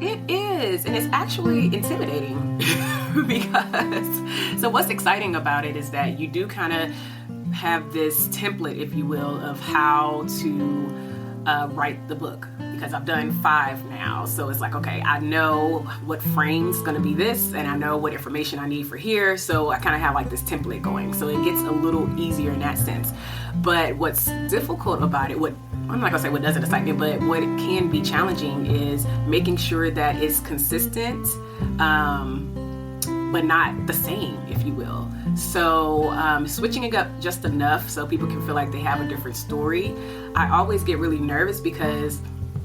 It is, and it's actually intimidating because, so what's exciting about it is that you do kind of have this template, if you will, of how to write the book, because I've done 5 now. So it's like, okay, I know what frame's going to be this, and I know what information I need for here. So I kind of have like this template going. So it gets a little easier in that sense. But what's difficult about it, I'm not gonna say what doesn't excite me, but what can be challenging is making sure that it's consistent, but not the same, if you will. So switching it up just enough so people can feel like they have a different story. I always get really nervous because,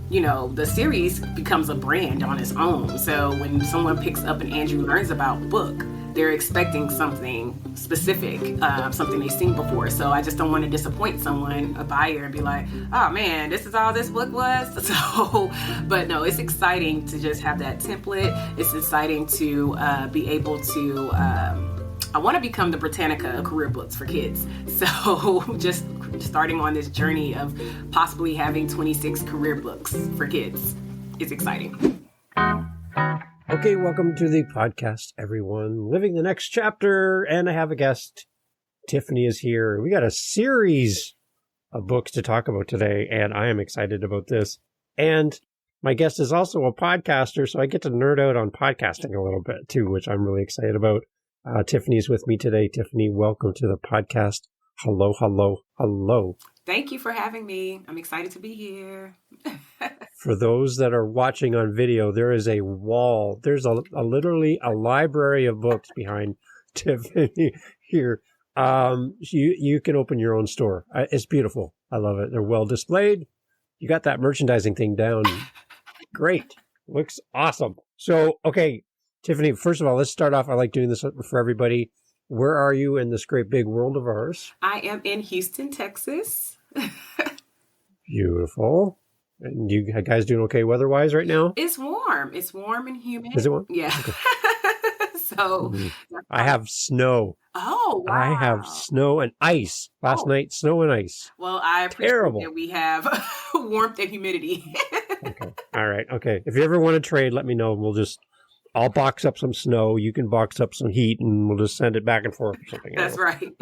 you know, the series becomes a brand on its own. So when someone picks up and Andrew learns about the book, they're expecting something specific, something they've seen before. So I just don't want to disappoint someone, a buyer, and be like, oh man, this is all this book was? So, but no, it's exciting to just have that template. It's exciting to be able to, I want to become the Britannica of career books for kids. So just starting on this journey of possibly having 26 career books for kids is exciting. Okay, welcome to the podcast, everyone. Living the next chapter, and I have a guest. Tiffany is here. We got a series of books to talk about today, and I am excited about this. And my guest is also a podcaster, so I get to nerd out on podcasting a little bit too, which I'm really excited about. Tiffany is with me today. Tiffany, welcome to the podcast. Hello, hello, hello. Thank you for having me. I'm excited to be here. For those that are watching on video, there is a wall. There's literally a library of books behind Tiffany here. You can open your own store. It's beautiful. I love it. They're well displayed. You got that merchandising thing down. Great. Looks awesome. So, okay, Tiffany, first of all, let's start off. I like doing this for everybody. Where are you in this great big world of ours? I am in Houston, Texas. Beautiful. And you guys doing okay weather-wise right now? It's warm. It's warm and humid. Is it warm? Yeah. Okay. So I have snow. Oh, wow. I have snow and ice. Last night, snow and ice. Well, I appreciate that we have warmth and humidity. Okay. All right. Okay. If you ever want to trade, let me know. I'll box up some snow. You can box up some heat, and we'll just send it back and forth or something. That's right.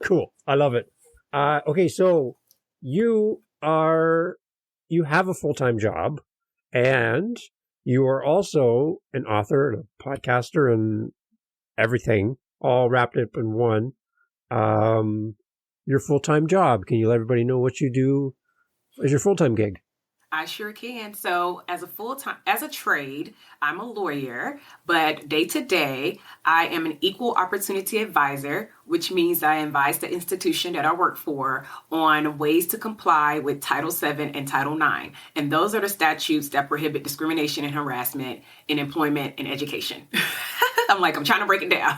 Cool. I love it. Okay. So you have a full-time job, and you are also an author and a podcaster and everything, all wrapped up in one. Your full-time job. Can you let everybody know what you do as your full-time gig? I sure can. So as a trade, I'm a lawyer, but day to day, I am an equal opportunity advisor, which means I advise the institution that I work for on ways to comply with Title VII and Title IX. And those are the statutes that prohibit discrimination and harassment in employment and education. I'm trying to break it down.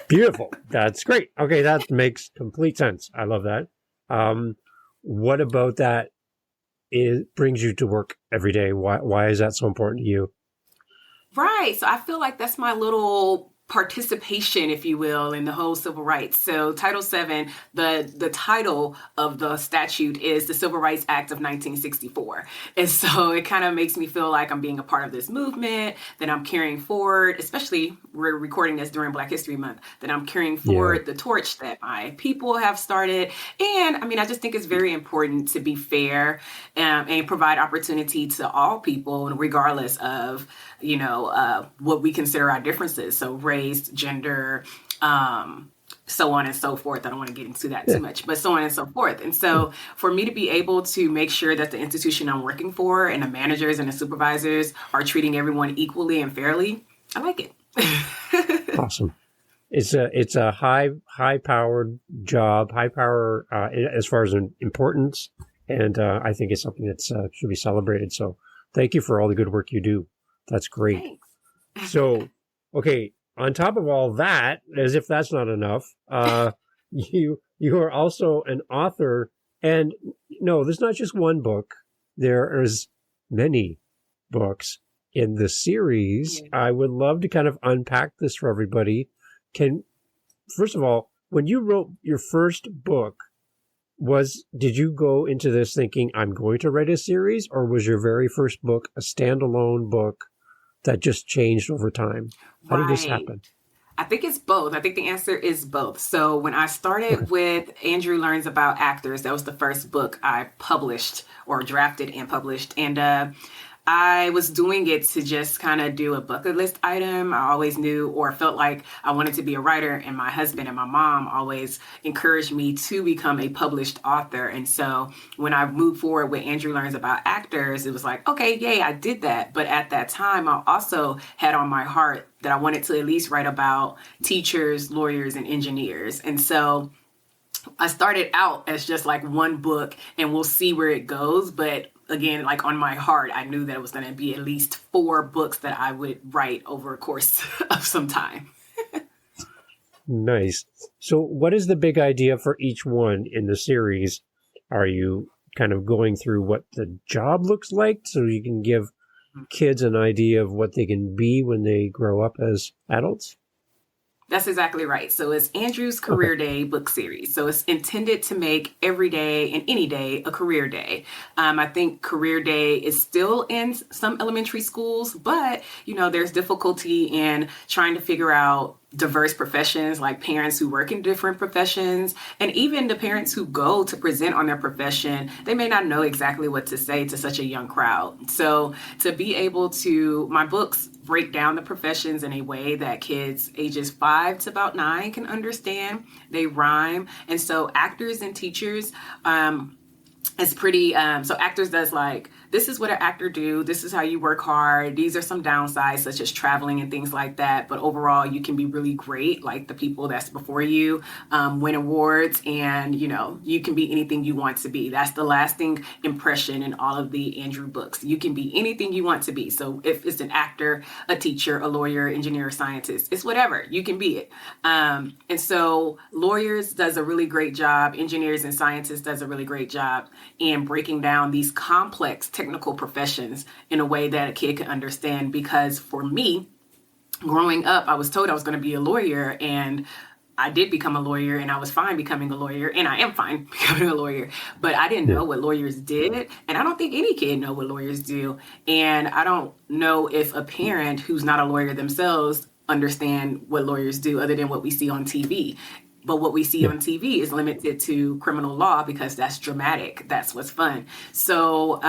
Beautiful. That's great. Okay. That makes complete sense. I love that. What about that? It brings you to work every day. Why is that so important to you? Right. So I feel like that's my little participation, if you will, in the whole civil rights. So Title VII, the title of the statute is the Civil Rights Act of 1964. And so it kind of makes me feel like I'm being a part of this movement that I'm carrying forward, especially we're recording this during Black History Month, that I'm carrying forward the torch that my people have started. And I mean, I just think it's very important to be fair and provide opportunity to all people, regardless of, what we consider our differences. So race, gender, so on and so forth. I don't want to get into that too much, but so on and so forth. And so for me to be able to make sure that the institution I'm working for and the managers and the supervisors are treating everyone equally and fairly, I like it. Awesome. It's a high powered job, high power as far as importance, and I think it's something that should be celebrated. So thank you for all the good work you do. That's great. Thanks. So, okay, on top of all that, as if that's not enough, you are also an author, and no, there's not just one book. There is many books in the series. Yeah. I would love to kind of unpack this for everybody. First of all, when you wrote your first book, did you go into this thinking I'm going to write a series, or was your very first book a standalone book that just changed over time? How did this Right. happen? I think it's both. I think the answer is both. So when I Okay. started with Andrew Learns About Actors, that was the first book I published or drafted and published. And I was doing it to just kind of do a bucket list item. I always knew or felt like I wanted to be a writer, and my husband and my mom always encouraged me to become a published author. And so when I moved forward with Andrew Learns About Actors, it was like, okay, yay, I did that. But at that time, I also had on my heart that I wanted to at least write about teachers, lawyers, and engineers. And so I started out as just like one book and we'll see where it goes. But again, like on my heart, I knew that it was going to be at least 4 books that I would write over a course of some time. Nice. So what is the big idea for each one in the series? Are you kind of going through what the job looks like so you can give kids an idea of what they can be when they grow up as adults? That's exactly right. So it's Andrew's Okay. Career Day book series. So it's intended to make every day and any day a career day. I think Career Day is still in some elementary schools, but there's difficulty in trying to figure out diverse professions, like parents who work in different professions, and even the parents who go to present on their profession, they may not know exactly what to say to such a young crowd. So to be able to, my books break down the professions in a way that kids ages 5 to about 9 can understand. They rhyme. And so actors and teachers, it's pretty so actors does like, this is what an actor do, this is how you work hard, these are some downsides such as traveling and things like that, but overall you can be really great like the people that's before you, win awards, and you can be anything you want to be. That's the lasting impression in all of the Andrew books. You can be anything you want to be. So if it's an actor, a teacher, a lawyer, engineer, scientist, it's whatever, you can be it. And so lawyers does a really great job, engineers and scientists does a really great job in breaking down these complex technical professions in a way that a kid can understand. Because for me, growing up, I was told I was going to be a lawyer, and I did become a lawyer, and I was fine becoming a lawyer, and I am fine becoming a lawyer, but I didn't Yeah. know what lawyers did, and I don't think any kid know what lawyers do. And I don't know if a parent who's not a lawyer themselves understand what lawyers do other than what we see on TV. But what we see Yeah. on TV is limited to criminal law because that's dramatic. That's what's fun. So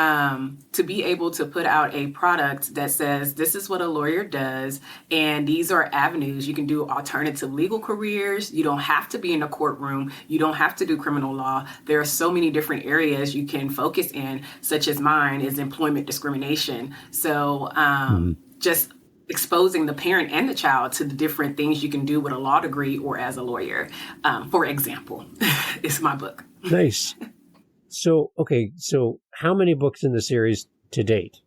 to be able to put out a product that says this is what a lawyer does, and these are avenues you can do alternative legal careers. You don't have to be in a courtroom. You don't have to do criminal law. There are so many different areas you can focus in, such as mine is employment discrimination. So Mhm. just exposing the parent and the child to the different things you can do with a law degree or as a lawyer, for example, is my book. Nice. So, okay. So how many books in the series to date?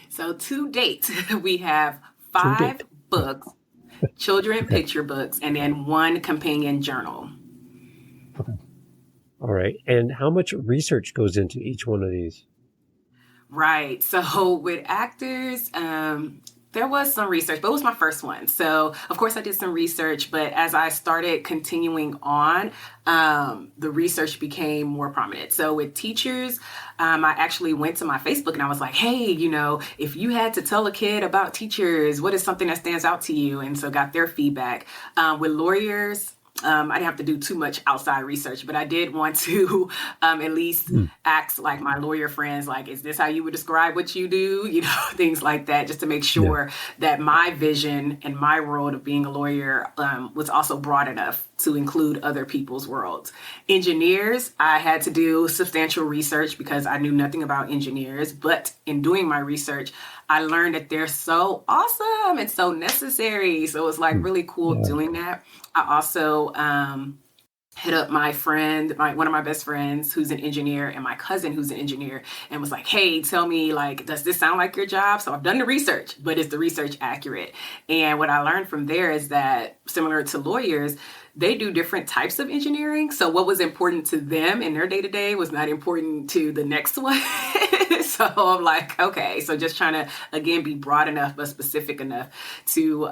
So to date, we have To 5 date. books, children Okay. picture books, and then 1 companion journal. Okay. All right. And how much research goes into each one of these? Right. So with actors, there was some research, but it was my first one. So of course I did some research, but as I started continuing on, the research became more prominent. So with teachers, I actually went to my Facebook and I was like, hey, if you had to tell a kid about teachers, what is something that stands out to you? And so got their feedback. With lawyers, I didn't have to do too much outside research, but I did want to at least Hmm. ask like my lawyer friends, like, is this how you would describe what you do? Things like that, just to make Yeah. sure that my vision and my world of being a lawyer was also broad enough to include other people's worlds. Engineers, I had to do substantial research because I knew nothing about engineers, but in doing my research, I learned that they're so awesome and so necessary. So it was like Hmm. really cool Yeah. doing that. I also hit up my friend, one of my best friends who's an engineer, and my cousin who's an engineer, and was like, hey, tell me, like, does this sound like your job? So I've done the research, but is the research accurate? And what I learned from there is that similar to lawyers, they do different types of engineering. So what was important to them in their day to day was not important to the next one. So I'm like, okay, so just trying to, again, be broad enough, but specific enough to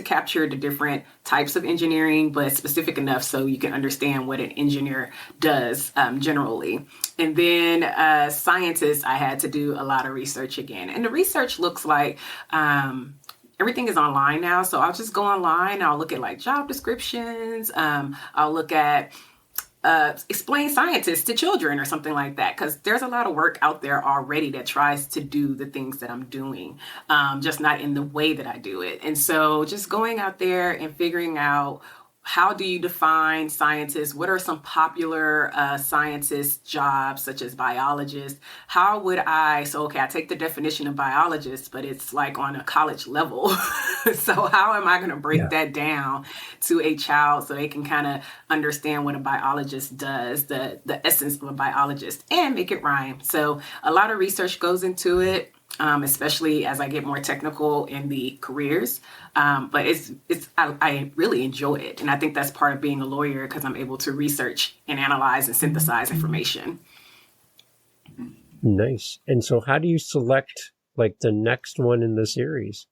capture the different types of engineering, but specific enough so you can understand what an engineer does generally. And then scientists, I had to do a lot of research again. And the research looks like everything is online now. So I'll just go online. I'll look at like job descriptions. I'll look at explain scientists to children or something like that, because there's a lot of work out there already that tries to do the things that I'm doing, just not in the way that I do it. And so just going out there and figuring out, how do you define scientists? What are some popular scientist jobs, such as biologists? How would I take the definition of biologist, but it's like on a college level. So how am I going to break that down to a child so they can kind of understand what a biologist does, the essence of a biologist, and make it rhyme? So a lot of research goes into it. Especially as I get more technical in the careers. But I really enjoy it. And I think that's part of being a lawyer, because I'm able to research and analyze and synthesize information. Nice. And so how do you select like the next one in the series?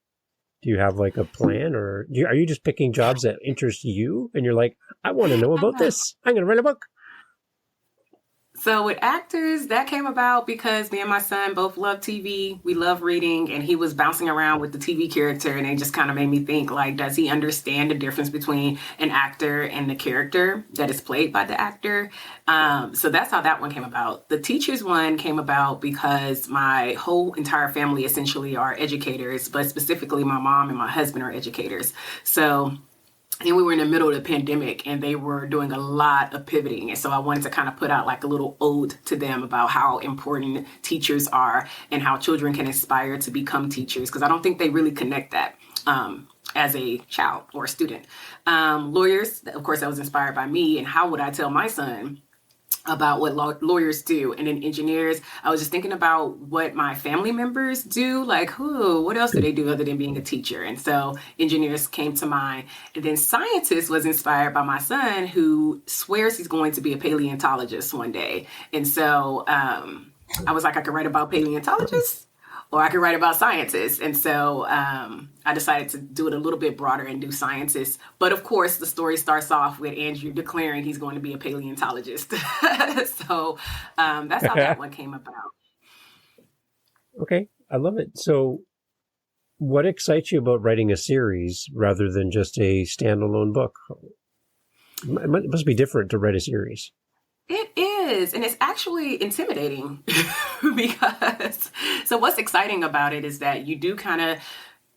Do you have like a plan, or are you just picking jobs that interest you? And you're like, I want to know about this. I'm going to write a book. So with actors, that came about because me and my son both love TV. We love reading, and he was bouncing around with the TV character, and it just kind of made me think, like, does he understand the difference between an actor and the character that is played by the actor? So that's how that one came about. The teachers one came about because my whole entire family essentially are educators, but specifically my mom and my husband are educators. And we were in the middle of the pandemic, and they were doing a lot of pivoting. And so I wanted to kind of put out like a little ode to them about how important teachers are and how children can aspire to become teachers, because I don't think they really connect that as a child or a student. Lawyers, of course, that was inspired by me. And how would I tell my son about what lawyers do? And then engineers, I was just thinking about what my family members do, like what else do they do other than being a teacher? And so engineers came to mind. And then scientists was inspired by my son, who swears he's going to be a paleontologist one day. And so I was like, I could write about paleontologists, or I could write about scientists. And so I decided to do it a little bit broader and do scientists. But of course, the story starts off with Andrew declaring he's going to be a paleontologist. So that's how that one came about. Okay, I love it. So what excites you about writing a series rather than just a standalone book? It must be different to write a series. It is, and it's actually intimidating because, so what's exciting about it is that you do kind of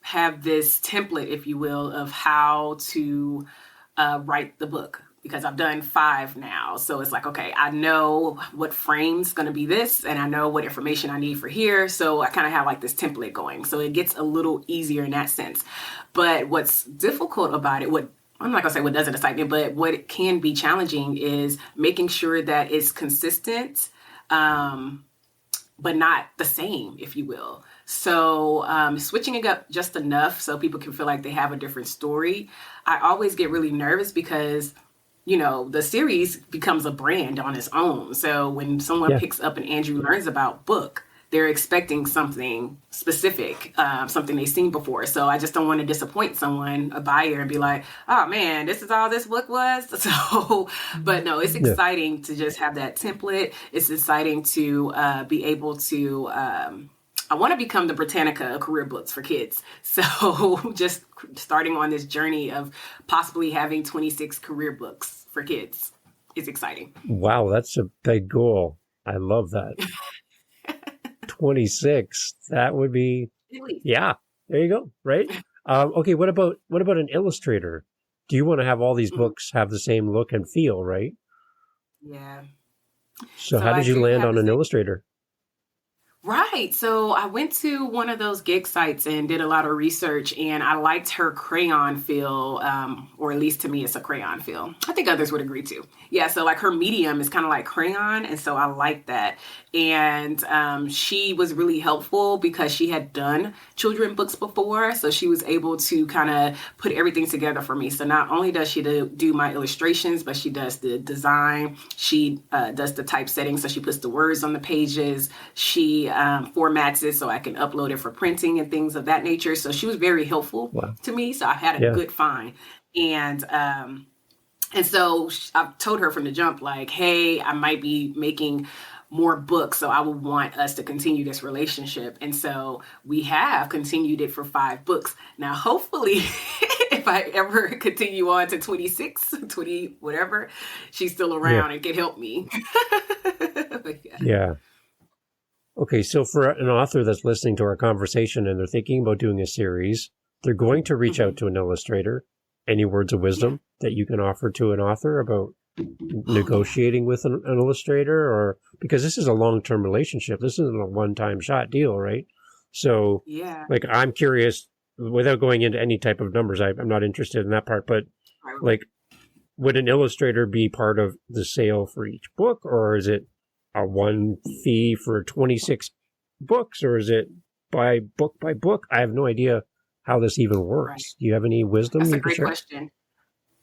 have this template, if you will, of how to write the book, because I've done 5 now. So it's like, okay, I know what frame's going to be this, and I know what information I need for here. So I kind of have like this template going. So it gets a little easier in that sense. But what's difficult about it, I'm not going to say what doesn't excite me, but what can be challenging is making sure that it's consistent, but not the same, if you will. So switching it up just enough so people can feel like they have a different story. I always get really nervous because, the series becomes a brand on its own. So when someone picks up an Andrew Learns About book, they're expecting something specific, something they've seen before. So I just don't want to disappoint someone, a buyer, and be like, oh man, this is all this book was. So, but no, it's exciting to just have that template. It's exciting to be able to, I want to become the Britannica of career books for kids. So just starting on this journey of possibly having 26 career books for kids is exciting. Wow, that's a big goal. I love that. 26. That would be, there you go. Right. Okay. What about an illustrator? Do you want to have all these books have the same look and feel? Right. Yeah. So how did you land on an illustrator? Right. So I went to one of those gig sites and did a lot of research, and I liked her crayon feel, or at least to me, it's a crayon feel. I think others would agree too. Yeah. So like her medium is kind of like crayon, and so I like that. And she was really helpful because she had done children books before, so she was able to kind of put everything together for me. So not only does she do my illustrations, but she does the design. She does the typesetting, so she puts the words on the pages. She formats it so I can upload it for printing and things of that nature. So she was very helpful Wow. to me. So I had a Yeah. good find. And so I told her from the jump, like, hey, I might be making more books. So I would want us to continue this relationship. And so we have continued it for 5 books. Now, hopefully, if I ever continue on to 26, 20, whatever, she's still around and can help me. But yeah. Yeah. Okay, so for an author that's listening to our conversation and they're thinking about doing a series, they're going to reach out to an illustrator. Any words of wisdom that you can offer to an author about negotiating with an illustrator? Or because this is a long-term relationship, this isn't a one-time shot deal, right? So, like, I'm curious, without going into any type of numbers, I'm not interested in that part, but like, would an illustrator be part of the sale for each book, or is it a one fee for 26 books, or is it by book by book? I have no idea how this even works. Right. Do you have any wisdom? That's a great question.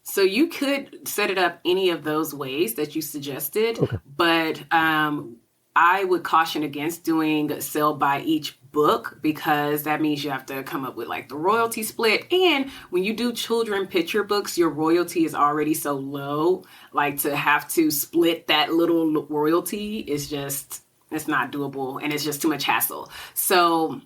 So you could set it up any of those ways that you suggested, but I would caution against doing sell by each book, because that means you have to come up with like the royalty split. And when you do children picture books, your royalty is already so low, like to have to split that little royalty is just, it's not doable, and it's just too much hassle. So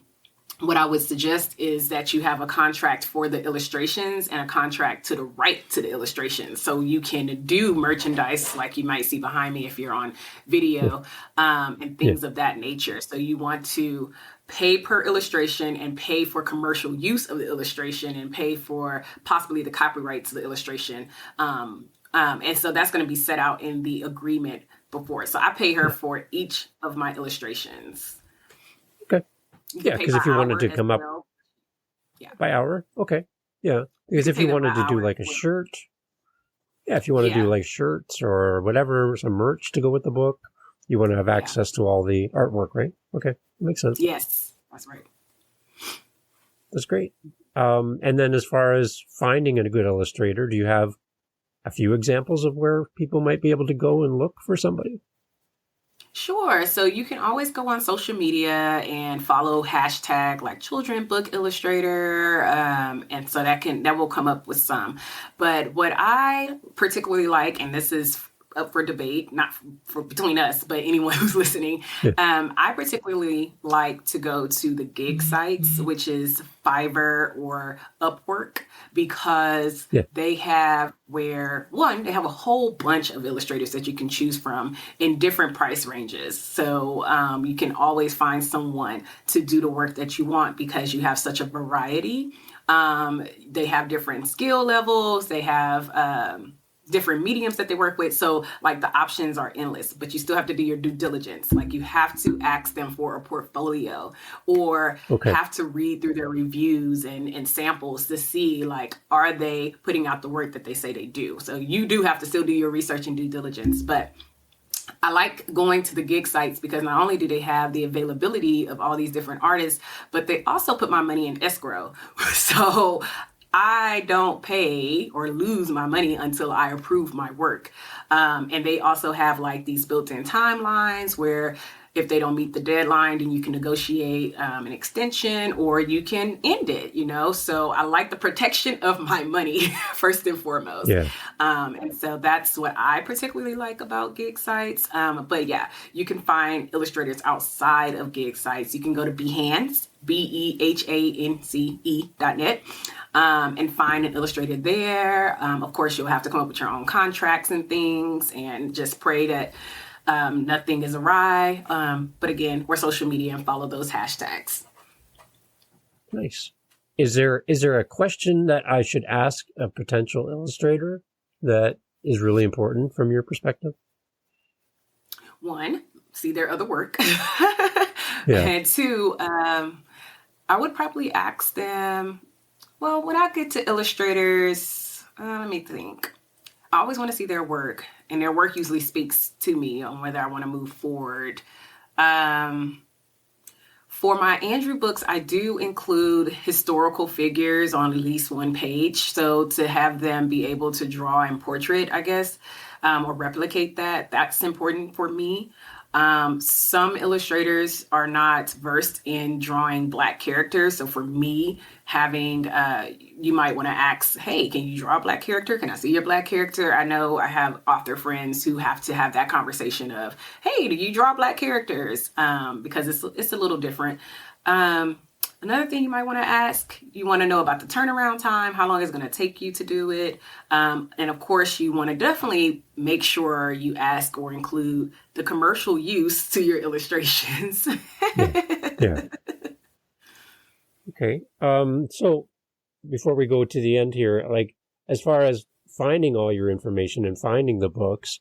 what I would suggest is that you have a contract for the illustrations and a contract to the right to the illustrations. So you can do merchandise like you might see behind me if you're on video, and things of that nature. So you want to pay per illustration and pay for commercial use of the illustration and pay for possibly the copyright to the illustration. And so that's going to be set out in the agreement before. So I pay her for each of my illustrations. Yeah, because if you wanted to come up by hour, yeah. Because if you wanted to do like a shirt, if you want to do like shirts or whatever, some merch to go with the book, you want to have access to all the artwork, right? Okay, makes sense. Yes, that's right. That's great. And then as far as finding a good illustrator, do you have a few examples of where people might be able to go and look for somebody? Sure. So you can always go on social media and follow hashtag like children book illustrator. And so that will come up with some. But what I particularly like, and this is up for debate, not for between us, but anyone who's listening. I particularly like to go to the gig sites, which is Fiverr or Upwork, because they have they have a whole bunch of illustrators that you can choose from in different price ranges. So you can always find someone to do the work that you want because you have such a variety. They have different skill levels. They have different mediums that they work with. So like the options are endless, but you still have to do your due diligence. Like you have to ask them for a portfolio or have to read through their reviews and samples to see like, are they putting out the work that they say they do? So you do have to still do your research and due diligence, but I like going to the gig sites because not only do they have the availability of all these different artists, but they also put my money in escrow. So I don't pay or lose my money until I approve my work. And they also have like these built-in timelines where if they don't meet the deadline, then you can negotiate an extension or you can end it, So I like the protection of my money first and foremost. And so that's what I particularly like about gig sites. But yeah, you can find illustrators outside of gig sites. You can go to Behance, BEHANCE.net. And find an illustrator there. Of course, you'll have to come up with your own contracts and things and just pray that nothing is awry. But again, we're social media and follow those hashtags. Nice. Is there a question that I should ask a potential illustrator that is really important from your perspective? One, see their other work. Yeah. And two, I would probably ask them, well, when I get to illustrators, let me think. I always want to see their work, and their work usually speaks to me on whether I want to move forward. Um, For my Andrew books, I do include historical figures on at least one page. So to have them be able to draw and portrait, I guess, or replicate that, that's important for me. Some illustrators are not versed in drawing Black characters. So for me, having, you might want to ask, hey, can you draw a Black character? Can I see your Black character? I know I have author friends who have to have that conversation of, hey, do you draw Black characters? Because it's a little different. Another thing you might want to ask, you want to know about the turnaround time, how long it's going to take you to do it. And of course, you want to definitely make sure you ask or include the commercial use to your illustrations. Yeah. Okay. So before we go to the end here, like as far as finding all your information and finding the books,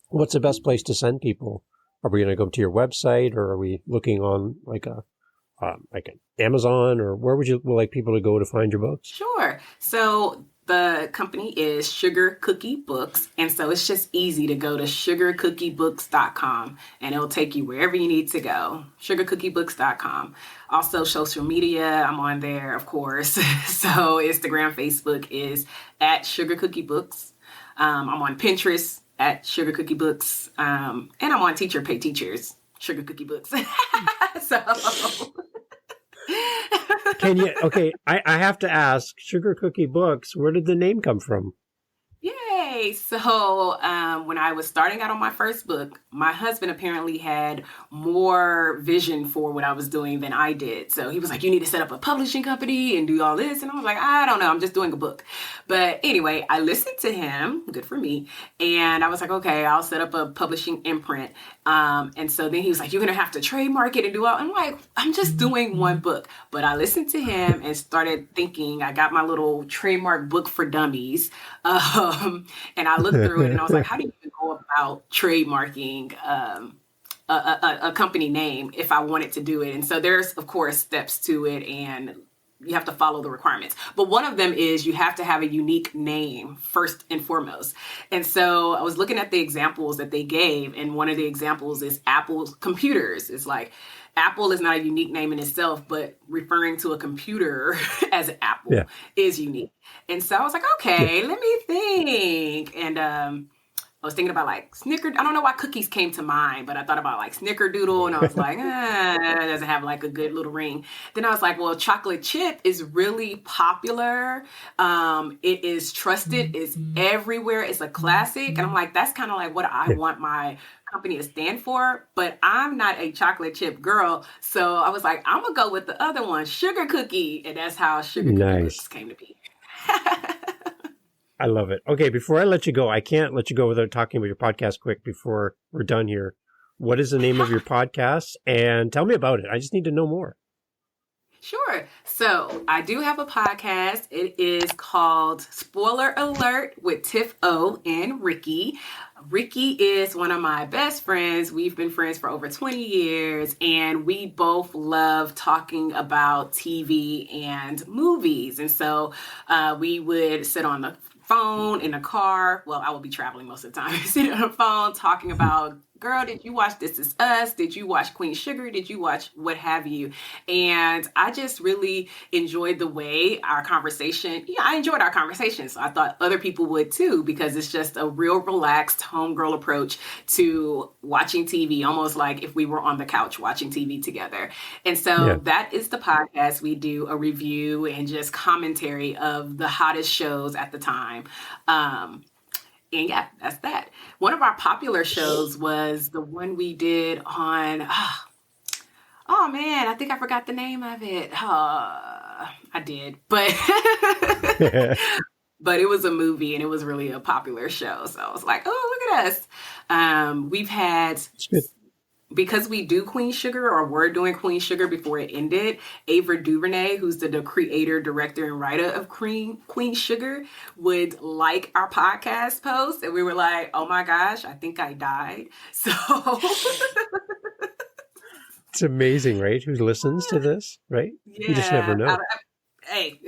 what's the best place to send people? Are we going to go to your website, or are we looking on like an Amazon, or where would you like people to go to find your books? Sure. So the company is Sugar Cookie Books. And so it's just easy to go to sugarcookiebooks.com and it'll take you wherever you need to go. Sugarcookiebooks.com. Also social media, I'm on there, of course. So Instagram, Facebook is at Sugar Cookie Books. I'm on Pinterest at Sugar Cookie Books. And I'm on Teacher Pay Teachers, Sugar Cookie Books. So Okay, I have to ask, Sugar Cookie Books, where did the name come from? Yay! So when I was starting out on my first book, my husband apparently had more vision for what I was doing than I did. So he was like, you need to set up a publishing company and do all this. And I was like, I don't know, I'm just doing a book. But anyway, I listened to him, good for me. And I was like, okay, I'll set up a publishing imprint. And so then he was like, you're going to have to trademark it and do all. I'm like, I'm just doing one book. But I listened to him and started thinking. I got my little trademark book for dummies. And I looked through it and I was like, how do you even go about trademarking a company name if I wanted to do it? And so there's, of course, steps to it and you have to follow the requirements. But one of them is you have to have a unique name first and foremost. And so I was looking at the examples that they gave. And one of the examples is Apple's computers. It's like Apple is not a unique name in itself, but referring to a computer as Apple is unique. And so I was like, okay, let me think. And I was thinking about like I don't know why cookies came to mind, but I thought about like Snickerdoodle and I was like, that doesn't have like a good little ring. Then I was like, well, chocolate chip is really popular. It is trusted. It's everywhere. It's a classic. And I'm like, that's kind of like what I want my company to stand for, but I'm not a chocolate chip girl. So I was like, I'm going to go with the other one, Sugar Cookie. And that's how Sugar Cookie Books came to be. I love it. Okay, before I let you go, I can't let you go without talking about your podcast quick before we're done here. What is the name of your podcast? And tell me about it. I just need to know more. Sure. So I do have a podcast. It is called Spoiler Alert with Tiff O and Ricky. Ricky is one of my best friends. We've been friends for over 20 years, and we both love talking about TV and movies. And so we would sit on the phone in a car. Well, I will be traveling most of the time. Sitting on the phone talking about, girl, did you watch This Is Us? Did you watch Queen Sugar? Did you watch what have you? And I just really enjoyed the way our conversation, I enjoyed our conversation. So I thought other people would too, because it's just a real relaxed homegirl approach to watching TV, almost like if we were on the couch watching TV together. And so that is the podcast. We do a review and just commentary of the hottest shows at the time. And yeah, that's that. One of our popular shows was the one we did on, oh man, I think I forgot the name of it. I did, but but it was a movie and it was really a popular show. So I was like, oh, look at us. We've had, because we do Queen Sugar, or were doing Queen Sugar before it ended, Ava DuVernay, who's the creator, director, and writer of Queen Sugar, would like our podcast post. And we were like, oh my gosh, I think I died. So It's amazing, right? Who listens to this, right? Yeah. You just never know. Hey,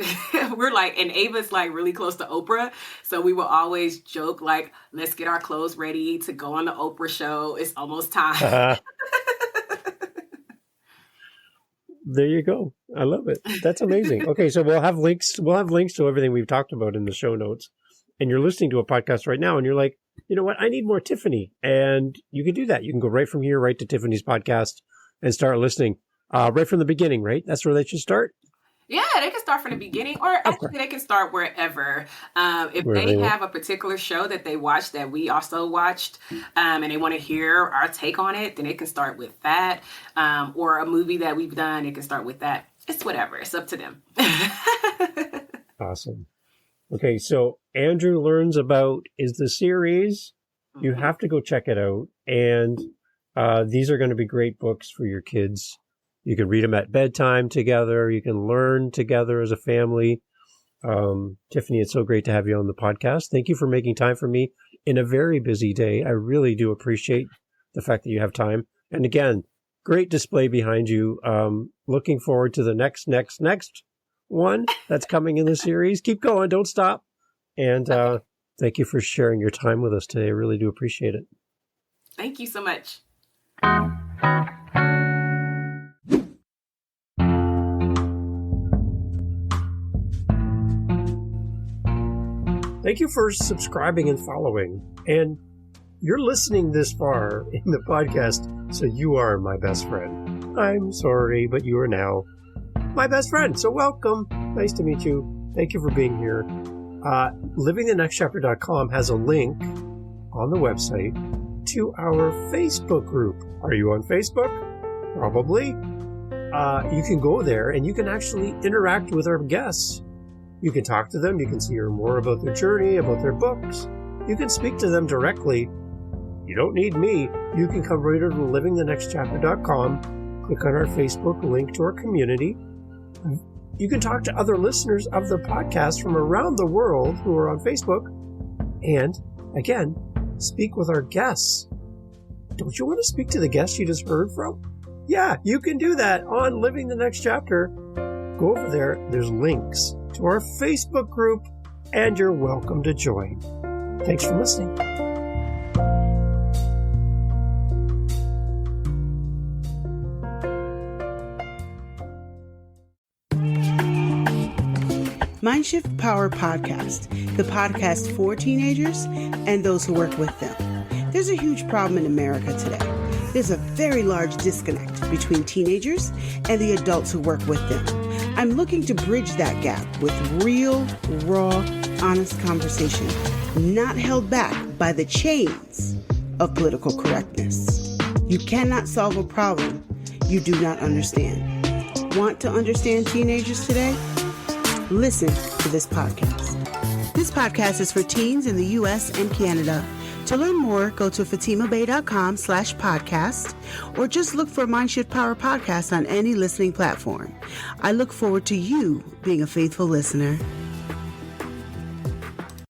we're like, and Ava's like really close to Oprah. So we will always joke like, let's get our clothes ready to go on the Oprah show. It's almost time. There you go. I love it. That's amazing. Okay, so we'll have links. We'll have links to everything we've talked about in the show notes. And you're listening to a podcast right now, and you're like, you know what? I need more Tiffany. And you can do that. You can go right from here, right to Tiffany's podcast, and start listening right from the beginning. Right? That's where they should start. Yeah, they can start from the beginning, or actually they can start wherever. If they have a particular show that they watched that we also watched, and they want to hear our take on it, then they can start with that. Or a movie that we've done, they can start with that. It's whatever. It's up to them. Awesome. Okay, so Andrew Learns About is the series. You have to go check it out. And these are going to be great books for your kids. You can read them at bedtime together. You can learn together as a family. Tiffany, it's so great to have you on the podcast. Thank you for making time for me in a very busy day. I really do appreciate the fact that you have time. And again, great display behind you. Looking forward to the next one that's coming in the series. Keep going. Don't stop. And thank you for sharing your time with us today. I really do appreciate it. Thank you so much. Thank you for subscribing and following. And you're listening this far in the podcast, so you are my best friend. I'm sorry, but you are now my best friend. So welcome. Nice to meet you. Thank you for being here. LivingTheNextChapter.com has a link on the website to our Facebook group. Are you on Facebook? Probably. You can go there and you can actually interact with our guests. You can talk to them. You can hear more about their journey, about their books. You can speak to them directly. You don't need me. You can come right over to LivingTheNextChapter.com, click on our Facebook link to our community. You can talk to other listeners of the podcast from around the world who are on Facebook. And, again, speak with our guests. Don't you want to speak to the guests you just heard from? Yeah, you can do that on Living the Next Chapter. Go over there. There's links to our Facebook group, and you're welcome to join. Thanks for listening. Mindshift Power Podcast, the podcast for teenagers and those who work with them. There's a huge problem in America today. There's a very large disconnect between teenagers and the adults who work with them. I'm looking to bridge that gap with real, raw, honest conversation, not held back by the chains of political correctness. You cannot solve a problem you do not understand. Want to understand teenagers today? Listen to this podcast. This podcast is for teens in the U.S. and Canada. To learn more, go to fatimabay.com/podcast or just look for Mindshift Power Podcast on any listening platform. I look forward to you being a faithful listener.